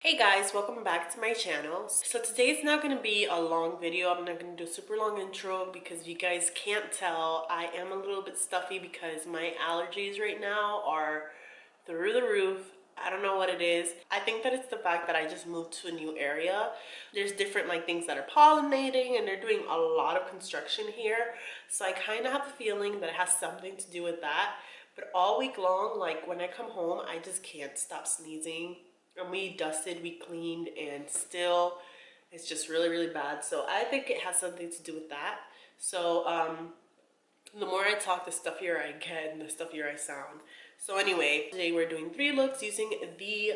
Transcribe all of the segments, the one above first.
Hey guys, welcome back to my channel. So today's not going to be a long video. I'm not going to do a super long intro because you guys can't tell. I am a little bit stuffy because my allergies right now are through the roof. I don't know what it is. I think that it's the fact that I just moved to a new area. There's different things that are pollinating and they're doing a lot of construction here. So I kind of have the feeling that it has something to do with that. But all week long, when I come home, I just can't stop sneezing. And we dusted, we cleaned, and still it's just really bad. So I think it has something to do with that. So the more I talk, the stuffier I get and the stuffier I sound. So anyway, today we're doing 3 looks using the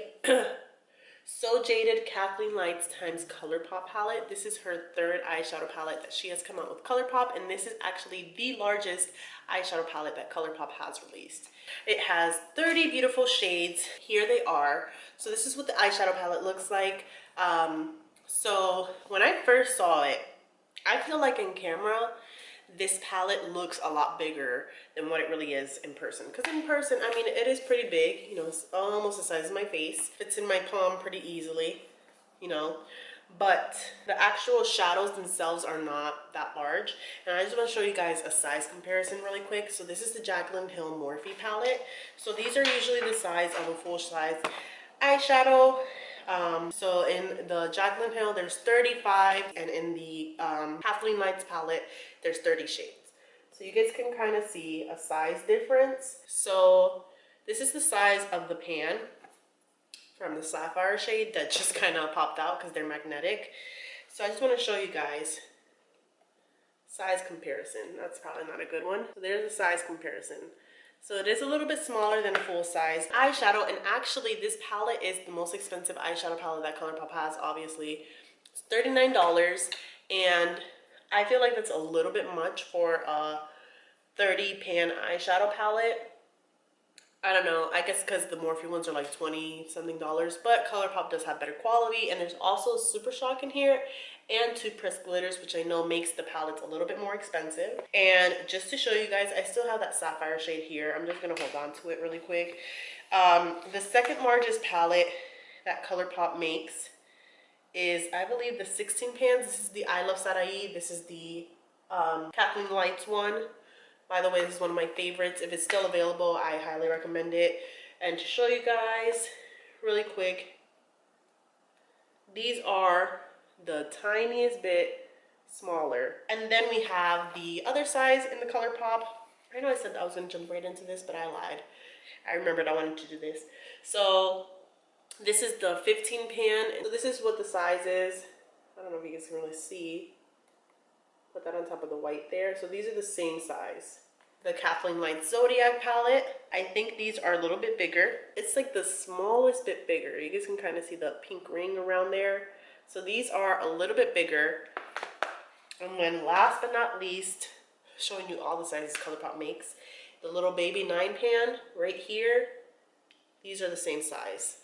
So Jaded Kathleenlights times Colourpop palette. This is her 3rd eyeshadow palette that she has come out with Colourpop, and this is actually the largest eyeshadow palette that Colourpop has released. It has 30 beautiful shades. Here they are. So this is what the eyeshadow palette looks like. So when I first saw it, I feel like in camera, this palette looks a lot bigger than what it really is in person. Because in person, I mean, it is pretty big. You know, it's almost the size of my face. Fits in my palm pretty easily, you know. But the actual shadows themselves are not that large. And I just want to show you guys a size comparison really quick. So this is the Jaclyn Hill Morphe palette. So these are usually the size of a full size eyeshadow. So in the Jaclyn Hill, there's 35, and in the Kathleenlights palette, there's 30 shades. So you guys can kind of see a size difference. So this is the size of the pan from the sapphire shade that just kind of popped out because they're magnetic. So I just want to show you guys size comparison. That's probably not a good one. So there's a size comparison. So it is a little bit smaller than a full-size eyeshadow, and actually this palette is the most expensive eyeshadow palette that Colourpop has, obviously. It's $39, and I feel like that's a little bit much for a 30 pan eyeshadow palette. I don't know, I guess because the Morphe ones are like 20 something dollars, but Colourpop does have better quality, and there's also Super Shock in here and 2 pressed glitters, which I know makes the palettes a little bit more expensive. And just to show you guys, I still have that sapphire shade here. I'm just gonna hold on to it really quick. The second largest palette that Colourpop makes is, I believe, the 16 pans. This is the I Love Sarai. This is the Kathleenlights one. By the way, this is one of my favorites. If it's still available, I highly recommend it. And to show you guys really quick, these are the tiniest bit smaller. And then we have the other size in the Colourpop. I know I said I was going to jump right into this, but I lied. I remembered I wanted to do this. So this is the 15 pan. So this is what the size is. I don't know if you guys can really see. Put that on top of the white there. So these are the same size. The Kathleenlights Zodiac palette, I think these are a little bit bigger. It's like the smallest bit bigger. You guys can kind of see the pink ring around there. So these are a little bit bigger. And then last but not least, showing you all the sizes Colourpop makes, the little baby 9 pan right here, these are the same size.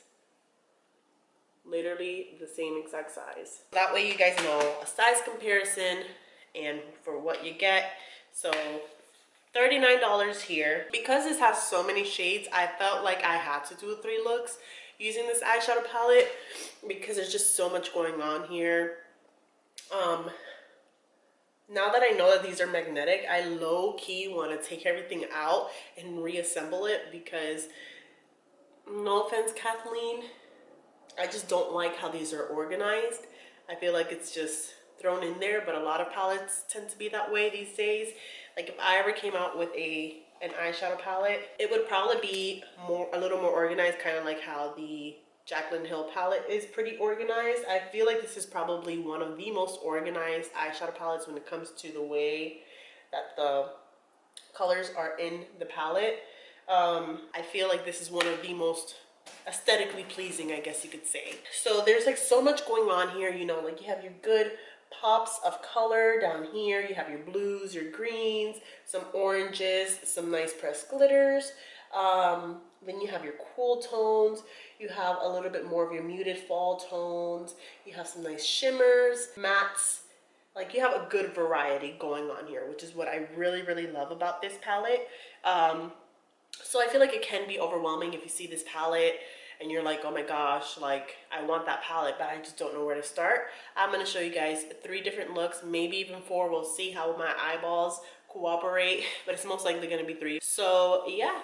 Literally the same exact size. That way you guys know a size comparison and for what you get. So $39 here. Because this has so many shades, I felt like I had to do 3 looks using this eyeshadow palette because there's just so much going on here. Now that I know that these are magnetic, I low-key want to take everything out and reassemble it because, no offense, Kathleen, I just don't like how these are organized. I feel like it's just thrown in there, but a lot of palettes tend to be that way these days. Like if I ever came out with an eyeshadow palette, it would probably be a little more organized, kind of like how the Jaclyn Hill palette is pretty organized. I feel like this is probably one of the most organized eyeshadow palettes when it comes to the way that the colors are in the palette. I feel like this is one of the most aesthetically pleasing, I guess you could say. So there's like so much going on here, you know, like you have your good pops of color down here, you have your blues, your greens, some oranges, some nice pressed glitters, then you have your cool tones, you have a little bit more of your muted fall tones, you have some nice shimmers, mattes. Like you have a good variety going on here, which is what I really love about this palette. So I feel like it can be overwhelming if you see this palette and you're like, oh my gosh, like I want that palette, but I just don't know where to start, I'm going to show you guys 3 different looks, maybe even 4. We'll see how my eyeballs cooperate, but it's most likely going to be 3. So yeah,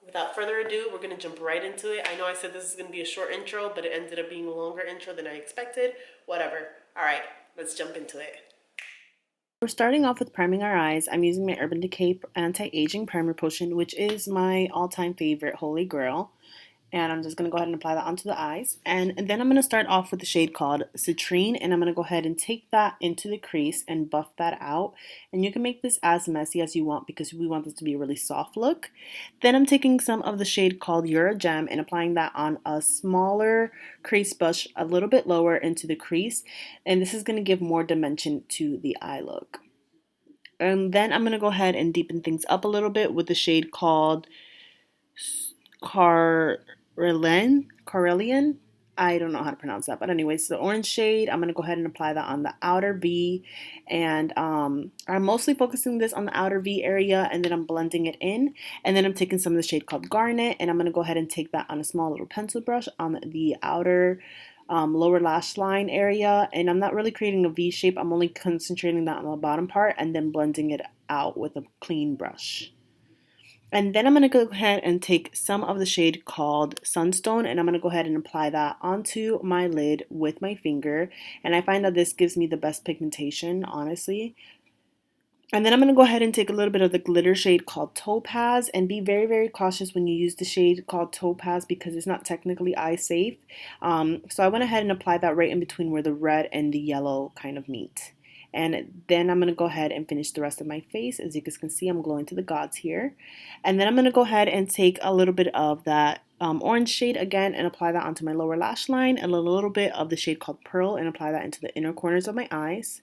without further ado, we're going to jump right into it. I know I said this is going to be a short intro, but it ended up being a longer intro than I expected. Whatever. All right, let's jump into it. We're starting off with priming our eyes. I'm using my Urban Decay Anti-Aging Primer Potion, which is my all-time favorite holy grail. And I'm just going to go ahead and apply that onto the eyes. And then I'm going to start off with the shade called Citrine, and I'm going to go ahead and take that into the crease and buff that out. And you can make this as messy as you want because we want this to be a really soft look. Then I'm taking some of the shade called Euro Gem and applying that on a smaller crease brush a little bit lower into the crease. And this is going to give more dimension to the eye look. And then I'm going to go ahead and deepen things up a little bit with the shade called Carelian. I don't know how to pronounce that, but anyways, the orange shade, I'm going to go ahead and apply that on the outer V, and I'm mostly focusing this on the outer V area, and then I'm blending it in, and then I'm taking some of the shade called Garnet, and I'm going to go ahead and take that on a small little pencil brush on the outer lower lash line area, and I'm not really creating a V shape, I'm only concentrating that on the bottom part, and then blending it out with a clean brush. And then I'm going to go ahead and take some of the shade called Sunstone, and I'm going to go ahead and apply that onto my lid with my finger. And I find that this gives me the best pigmentation, honestly. And then I'm going to go ahead and take a little bit of the glitter shade called Topaz, and be very, very cautious when you use the shade called Topaz because it's not technically eye safe. So I went ahead and applied that right in between where the red and the yellow kind of meet. And then I'm going to go ahead and finish the rest of my face. As you guys can see, I'm glowing to the gods here. And then I'm going to go ahead and take a little bit of that orange shade again and apply that onto my lower lash line, and a little bit of the shade called Pearl and apply that into the inner corners of my eyes.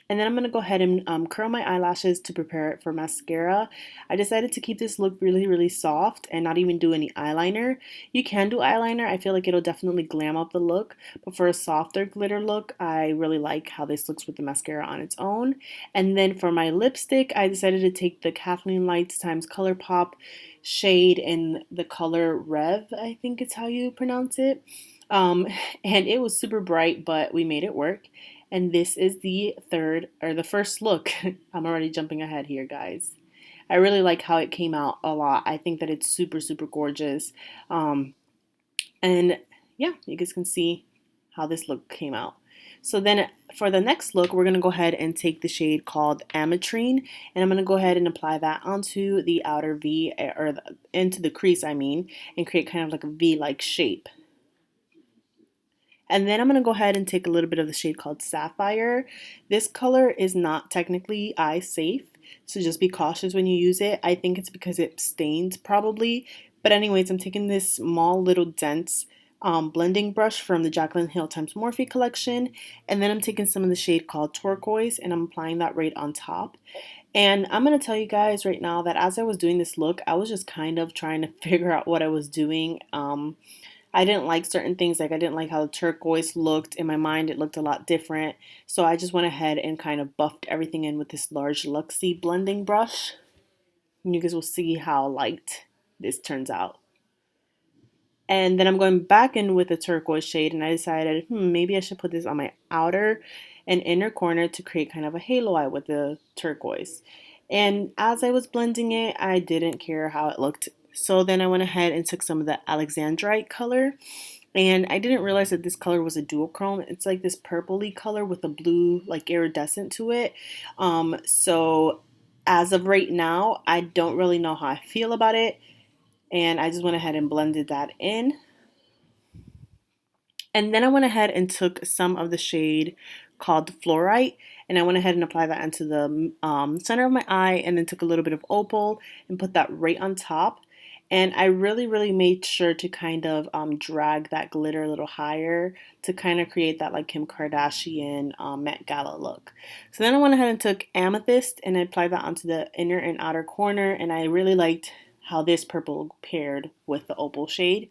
And then I'm going to go ahead and curl my eyelashes to prepare it for mascara. I decided to keep this look really, really soft and not even do any eyeliner. You can do eyeliner. I feel like it'll definitely glam up the look. But for a softer glitter look, I really like how this looks with the mascara on its own. And then for my lipstick, I decided to take the Kathleenlights times Colourpop shade in the color Rev, I think it's how you pronounce it. And it was super bright, but we made it work. And this is the first look. I'm already jumping ahead here, guys. I really like how it came out a lot. I think that it's super, super gorgeous. And yeah, you guys can see how this look came out. So then for the next look, we're going to go ahead and take the shade called Ametrine, and I'm going to go ahead and apply that onto the outer V, or into the crease, I mean, and create kind of like a V-like shape. And then I'm going to go ahead and take a little bit of the shade called Sapphire. This color is not technically eye safe, so just be cautious when you use it. I think it's because it stains probably. But anyways, I'm taking this small little dense blending brush from the Jaclyn Hill times Morphe collection. And then I'm taking some of the shade called Turquoise, and I'm applying that right on top. And I'm going to tell you guys right now that as I was doing this look, I was just kind of trying to figure out what I was doing. I didn't like certain things, like I didn't like how the turquoise looked. In my mind, it looked a lot different. So I just went ahead and kind of buffed everything in with this large Luxie blending brush. And you guys will see how light this turns out. And then I'm going back in with the turquoise shade, and I decided, maybe I should put this on my outer and inner corner to create kind of a halo eye with the turquoise. And as I was blending it, I didn't care how it looked. So then I went ahead and took some of the Alexandrite color, and I didn't realize that this color was a duochrome. It's like this purpley color with a blue like iridescent to it. So as of right now, I don't really know how I feel about it, and I just went ahead and blended that in. And then I went ahead and took some of the shade called Fluorite, and I went ahead and applied that into the center of my eye, and then took a little bit of Opal and put that right on top. And I really, really made sure to kind of drag that glitter a little higher to kind of create that like Kim Kardashian Met Gala look. So then I went ahead and took Amethyst and I applied that onto the inner and outer corner, and I really liked how this purple paired with the opal shade.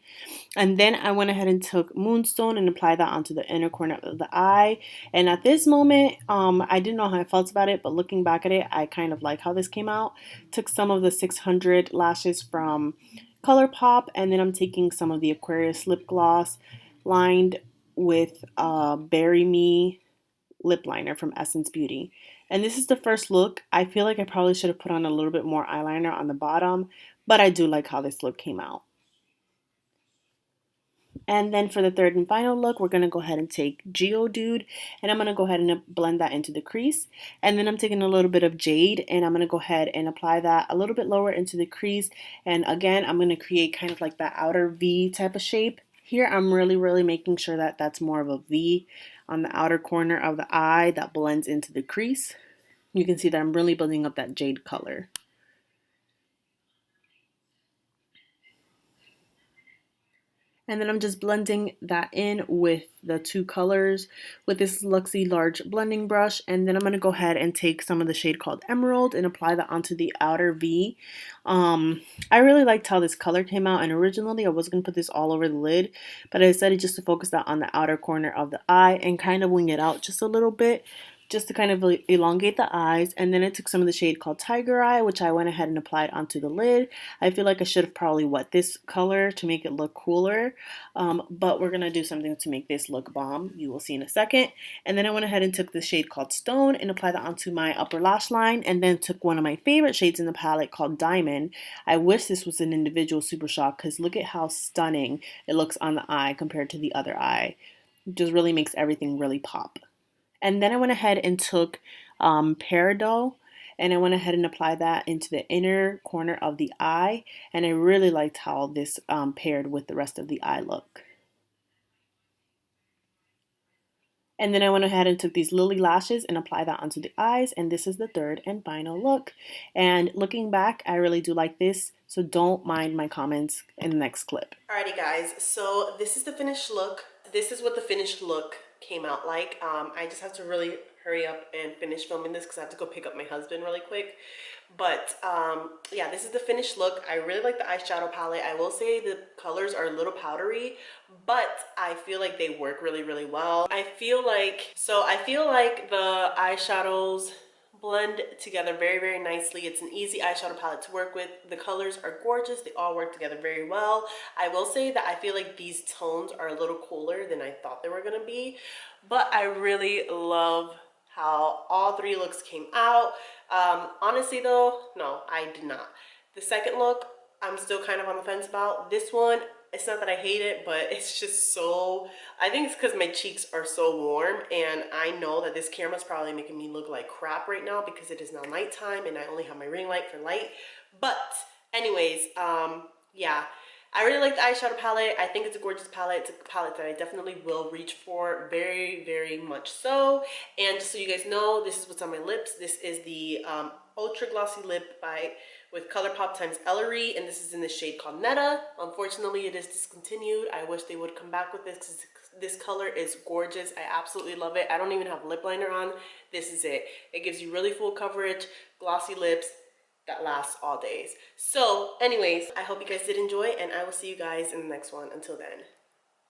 And then I went ahead and took Moonstone and applied that onto the inner corner of the eye. And at this moment, I didn't know how I felt about it, but looking back at it, I kind of like how this came out. Took some of the 600 lashes from Colourpop, and then I'm taking some of the Aquarius lip gloss lined with Berry Me lip liner from Essence Beauty. And this is the first look. I feel like I probably should have put on a little bit more eyeliner on the bottom, but I do like how this look came out. And then for the third and final look, we're going to go ahead and take Geodude, and I'm going to go ahead and blend that into the crease. And then I'm taking a little bit of Jade, and I'm going to go ahead and apply that a little bit lower into the crease. And again, I'm going to create kind of like that outer V type of shape. Here, I'm really making sure that that's more of a V on the outer corner of the eye that blends into the crease. You can see that I'm really building up that jade color. And then I'm just blending that in with the two colors with this Luxie large blending brush. And then I'm going to go ahead and take some of the shade called Emerald and apply that onto the outer V. I really liked how this color came out, and originally I was going to put this all over the lid, but I decided just to focus that on the outer corner of the eye and kind of wing it out just a little bit, just to kind of elongate the eyes. And then I took some of the shade called Tiger Eye, which I went ahead and applied onto the lid. I feel like I should have probably wet this color to make it look cooler, but we're going to do something to make this look bomb. You will see in a second. And then I went ahead and took the shade called Stone and applied that onto my upper lash line, and then took one of my favorite shades in the palette called Diamond. I wish this was an individual Super Shock, because look at how stunning it looks on the eye compared to the other eye. It just really makes everything really pop. And then I went ahead and took Peridot, and I went ahead and applied that into the inner corner of the eye. And I really liked how this paired with the rest of the eye look. And then I went ahead and took these Lily lashes and applied that onto the eyes. And this is the third and final look. And looking back, I really do like this. So don't mind my comments in the next clip. Alrighty guys, so this is the finished look. This is what the finished look came out like. I just have to really hurry up and finish filming this because I have to go pick up my husband really quick. But yeah, this is the finished look. I really like the eyeshadow palette. I will say the colors are a little powdery, but I feel like they work really well. I feel like the eyeshadows blend together very nicely. It's an easy eyeshadow palette to work with. The colors are gorgeous. They all work together very well. I will say that I feel like these tones are a little cooler than I thought they were gonna be, but I really love how all three looks came out. Honestly though, no, I did not. The second look, I'm still kind of on the fence about. This one, it's not that I hate it, but it's just so, I think it's because my cheeks are so warm, and I know that this camera is probably making me look like crap right now because it is now nighttime and I only have my ring light for light. But anyways, yeah, I really like the eyeshadow palette. I think it's a gorgeous palette. It's a palette that I definitely will reach for, very much so. And just so you guys know, this is what's on my lips. This is the Ultra Glossy Lip with Colourpop times Ellery, and this is in the shade called Netta. Unfortunately, it is discontinued. I wish they would come back with this because this color is gorgeous. I absolutely love it. I don't even have lip liner on. This is it. It gives you really full coverage, glossy lips that lasts all days. So anyways, I hope you guys did enjoy, and I will see you guys in the next one. Until then.